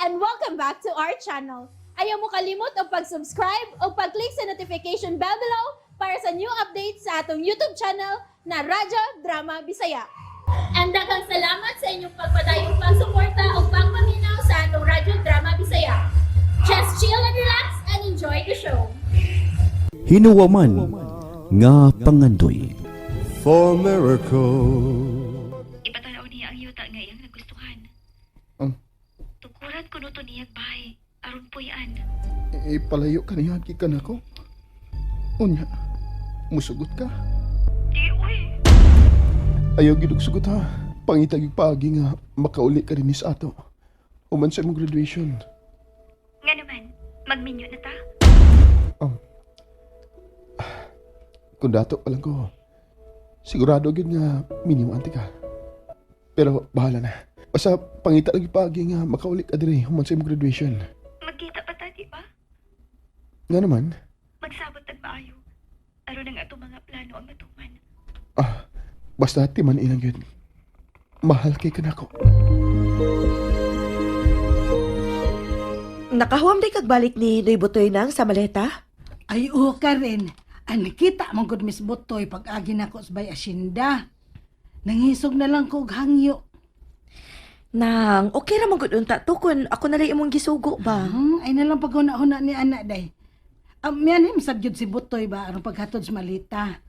and welcome back to our channel. Ayaw mo kalimot o pag-subscribe o pag-click sa notification bell below para sa new updates sa atong YouTube channel na Radyo Drama Bisaya. And daghang salamat sa inyong pagpadayong pagsuporta o pagpaminaw sa atong Radyo Drama Bisaya. Just chill and relax and enjoy the show. Hinuwaman nga pangandoy. For miracle. Ipatanaw niya ang yuta nga iyang nagustuhan. Tukuran ko no to niyag bahay. Aron po yan. Ipalayo ka niya, gikan ako. Unya, musugot ka. Di, uy. Ayaw gidugsugot ha. Pangitagig pagi nga makauli ka rin sa ato. Human sa imong graduation. Nga naman, magminyo na ta. Kung dato pa lang ko, sigurado agad nga minimum anti ka. Pero bahala na. Basta pangita lagi pagi nga makauli ka rin human sa imong graduation. Magkita pa ta, di ba? Nga naman, Magsabot tag maayo. Aron ang ato mga plano ang matuman. basta timan ilang yun. Mahal kay ka na ako. Nakahuam di kagbalik ni Noy Butoy nang sa maleta? Ay, oo ka rin. Nakita mong good Miss Butoy pag-agi na ko sa bay asinda. Nangisog na lang ko og hangyo. Nang, okay ra mong gud unta to kung ako na imong gisugo ba? Ay nalang paghuna-huna ni anak day. Miyan him sad gyud si Butoy ba aron paghatod sa malita.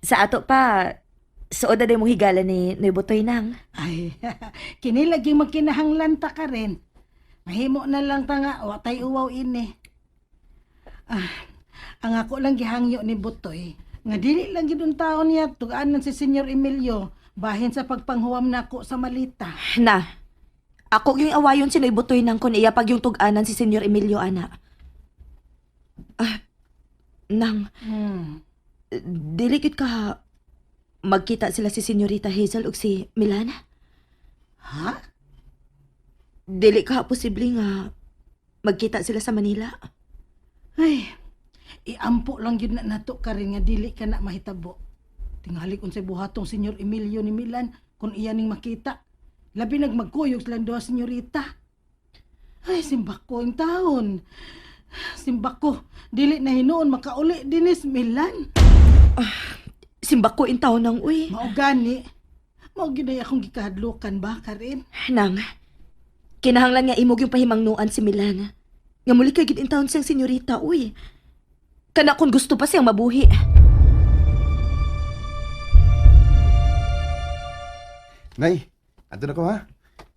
Sa ato pa, suod na mong higala ni Noy Butoy nang. Ay, kini lagi magkinahanglan ta ka rin. Mahimo na lang ta nga wa tay uwaw ini. Ang ako lang gihangyo ni Butoy nga dili lang gid taon niya tuganan si Senyor Emilio bahin sa pagpanghuwam nako sa malita. Na, ako yung awayon si Noy Butoy nang kun iya pag yung tug-anan si Senyor Emilio ana. Nang, dili gid ka magkita sila si Senyorita Hazel ug si Milana. Ha? Dili ka posible nga magkita sila sa Manila. Ay, iampo lang yun na nato ka rin nga dili ka na mahitabo. Tingali kung sa buhatong Senyor Emilio ni Milan kung iya ning makita. Labi nagmagkuyog silang duha senyorita. Ay, simbako ang taon. Simbako, dili na hinuon makauli dinis Milan. Simbako in taon nang uy. Mao gani. Mao gyud akong gikahadlukan ba ka rin? Nang, kinahanglan nga imog yung pahimangnuan si Milana. Nga muli kay gid in taon siyang senyorita, uy. Kana kung gusto pa siyang mabuhi. Nay, ato na ko ha.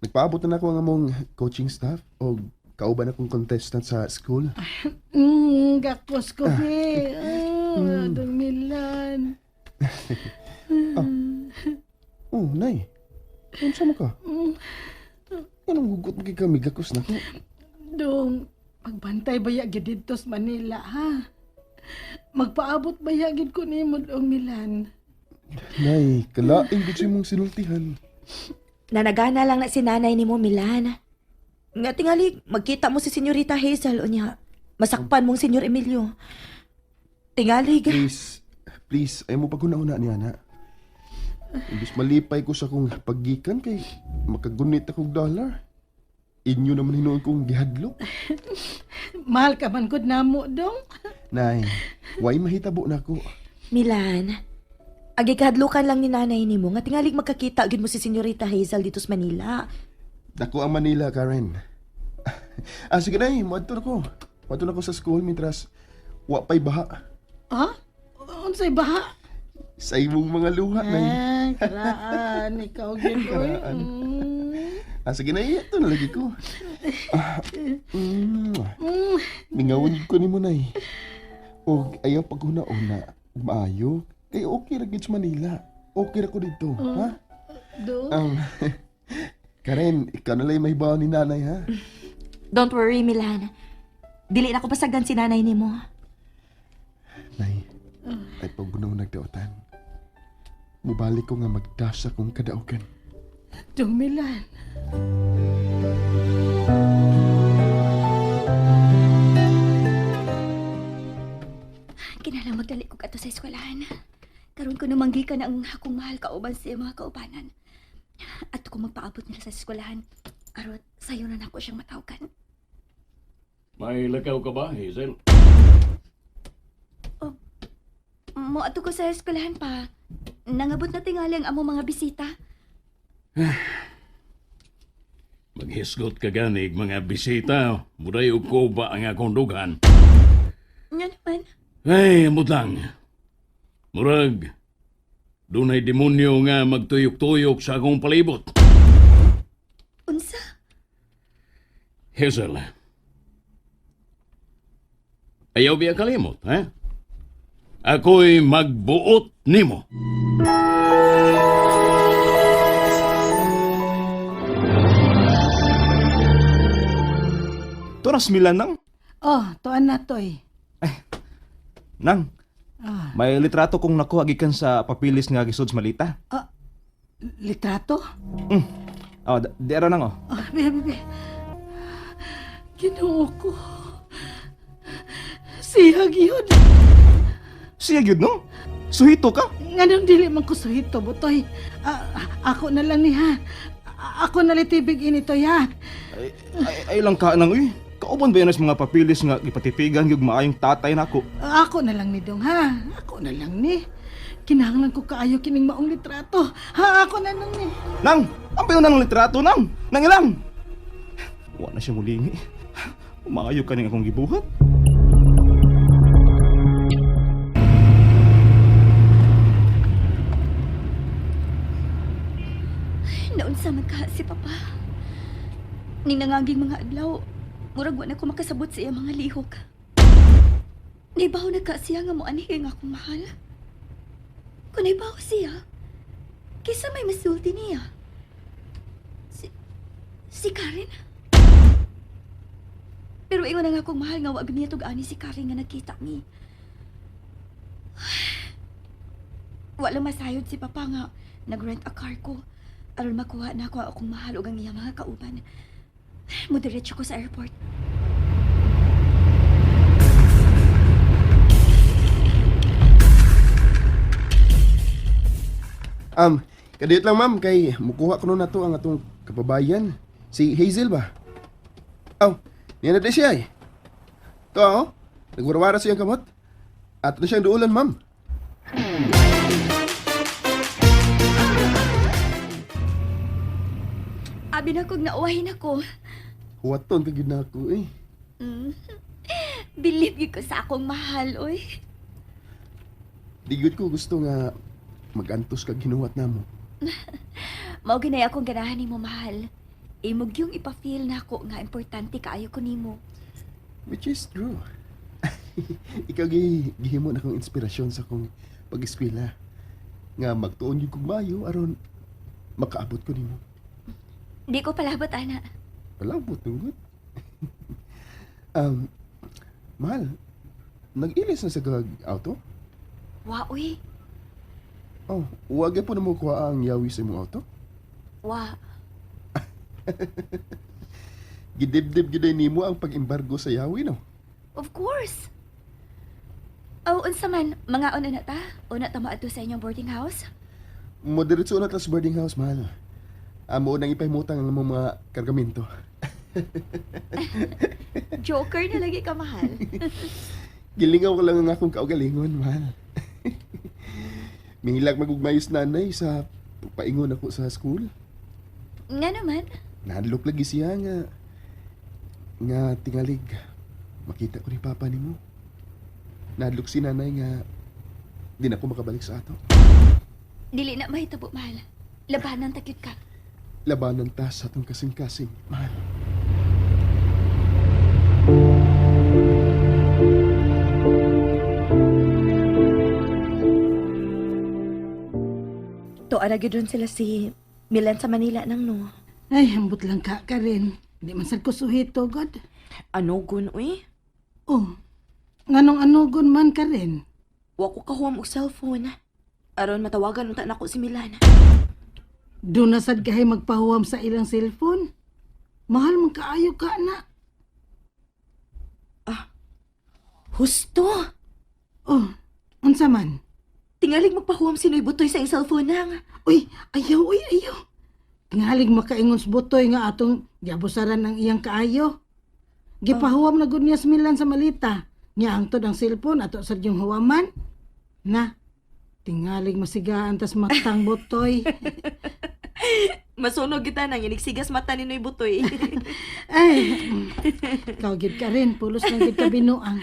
Nagpaabot na ako ang among coaching staff o kauban akong contestant sa school. Gakos ko he. Adong Milan. Oh, Nay. Unsa mo ka? Anong hugot mo kay kami gakos na ko? Dong, magbantay baya gid dito sa Manila, ha? Magpaabot baya gid ko nimo dong Milan. Nay, kalaing gud si mong sinultihan. Nanagana lang na si nanay ni mo, Milan. Nga tingali, magkita mo si Senyorita Hazel o niya. Masakpan mong Senyor Emilio. Tingali ka. Please, ay mo paguna-una niya na. Imbis malipay ko sa kong paggikan kay makagunit akong dollar. Inyo naman hinuon kong gihadlok. Mahal ka man gud namo dong. Nay, way mahitabo na ko. Milan, agi kahadlukan lang ni nanay ni mo nga tingalig magkakita gid mo si Senyorita Hazel dito sa Manila. Dako ang Manila, Karen. Sige na, muadto na ko. Muadto na ko sa school, mitras wa pa'y baha. Ha? Unsay baha? Sa imong mga luha, Nay. Karaan, ikaw gyud oy. Karaan. Sige na, ito na lagi ko. Mingawon ko ni mo, Nay. O ayaw paghuna-una, maayo. Kaya okay ra gid sa Manila. Okay ra ko dito, ha? Dong. Karen, ikaw na lang may bawa ni nanay, ha? Don't worry, Milan. Dili na ko pasagdan si nanay ni mo. Nay, ay pagbunaw nagdaotan. Mubalik ko nga magdasa kong kadaugan. Dong Milan. Kinalang magdali ko kato sa eskwelahan. Karon ko namanggi ka na ang akong mahal kauban sa mga kaubanan. At kung magpaabot nila sa eskwelahan, Aron, sayo na nako siyang matawagan. May lakaw ka ba, Hazel? Mo ato ko sa eskwelahan pa. Nangabot na tingali ang amo mga bisita. Maghisgot ka ganig mga bisita. Muday ko ba ang akong dugan? Nga naman. Ay, mutang. Murag, dunay demonyo nga magtuyok-tuyok sa akong palibot. Unsa? Hazel, ayaw biya kalimot, ha? Ako'y magbuot nimo. Turas Milan nang. Oh, tuan na toy. Nang, Ah, may litrato kong nakuha gikan sa papilis nga gisod sa malita. litrato? Oh, di ara nang oh. Ah, bebe. Ginoo ko. Siyag yun. Siya gyud no? Suhito ka? Nganong dili man ko suhito, butoy. Ako na lang ni ha. Ako na litibig inito ya. Ay lang ka nang uy. Kauban ba yan sa mga papilis nga gipatipigan gyud maayong tatay nako? Ako na lang ni dong ha. Ako na lang ni. Kinahanglan ko kaayo kining maong litrato. Ha, ako na lang ni. Nang, ang pino nang litrato nang. Nang ilang. Wa na siya mulingi. Umayo ka ning akong gibuhat. Naunsa man ka si Papa. Ning nangaging mga adlaw, murag wa na ko makasabot sa iya mga lihok. Naibaw na ka siya nga mo anihin nga akong mahal. Kung naibaw siya, kisa may masulti niya. Si Karen? Pero ingon na nga akong mahal nga wag niya tug-ani si Karen nga nakita mi. Wala masayod si Papa nga nag-rent a car ko. Aron makuha na ako akong mahal ug ang iya mga kauban. Mudiretso ko sa airport. Kadiyot lang ma'am, kay mukuha ko na to ang atong kababayan. Si Hazel ba? Aw, niya na di siya eh. To ako, nagwarawara siyang kamot. At na siyang duulan ma'am. Abi na kog nauwahin ako. Huwaton ka gyud na ako eh. Believe gyud ko sa akong mahal, oy. Di gyud ko gusto nga magantos kag hinuwat namo. Mao ginay akong ganahan nimo mahal. Imog yung ipa-feel nako nga importante kaayo ko nimo. Which is true. Ikaw gihimo na akong inspirasyon sa akong pag-eskwela. Nga magtuon yung kong mayo aron makaabot ko nimo. Di ko palabot ana. Palabot tungod. Mahal, nag-ilis na sa auto? Wa oy. Oh, huwag po na mo kuha ang yawi sa imong auto? Wa. Gidibdib giday nimo ang pag-embargo sa yawi, no? Of course. Oh, unsa man, mga una na ta? Una ta maadto sa inyong boarding house? Moderatso na ta sa boarding house, mahal. Amo nang ipahimutang ang mga kargamento. Joker na lagi ka mahal. Gilingaw ko lang ang akong kaugalingon, mahal. Mihilak magugmayos nanay sa paingon ako sa school. Nga naman. Nahadlok lagi siya nga tingalig. Makita ko ni papa nimo. Nahadlok si nanay nga di na ako makabalik sa ato. Dili na mahitabo mahal. Labanan takyot ka. Labanan ta sa atong kasing-kasing, mahal. To ara gyud ron sila si Milan sa Manila nang no. Ay, hambot lang ka rin. Di man sad ko suhito, God. Ano gun uy? Oh, nganong anugon man ka rin. Wa ko kahuam og cellphone. Aron matawagan unta nako si Milan. Doon na sad kahay magpahuwam sa ilang cellphone. Mahal man kaayo ka na. Husto. Oh, unsa man? Tingalig magpahuam si Noy Butoy sa iyang cellphone nang. Uy, ayaw. Tingalig makaingon sa butoy nga atong giabusaran ang iyang kaayo. Gipahuwam na gud niya si Milan sa malita. Nya angtod ang cellphone ato sa yung huwaman. Na, tingalig masigaan tas matang butoy. Masunog kita nang inigsigas mata ni Noy Butoy. Ay, ikaw gid ka rin, pulos lang gid ka binuang.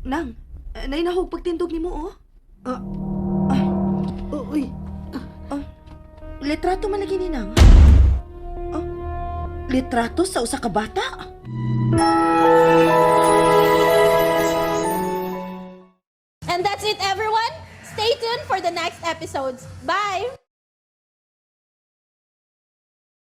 Nang, nainahog pagtindog ni mo, oh. Uy, Litrato man lagi ni Nang. Oh, litrato sa usa ka bata? And that's it, everyone. Stay tuned for the next episodes. Bye!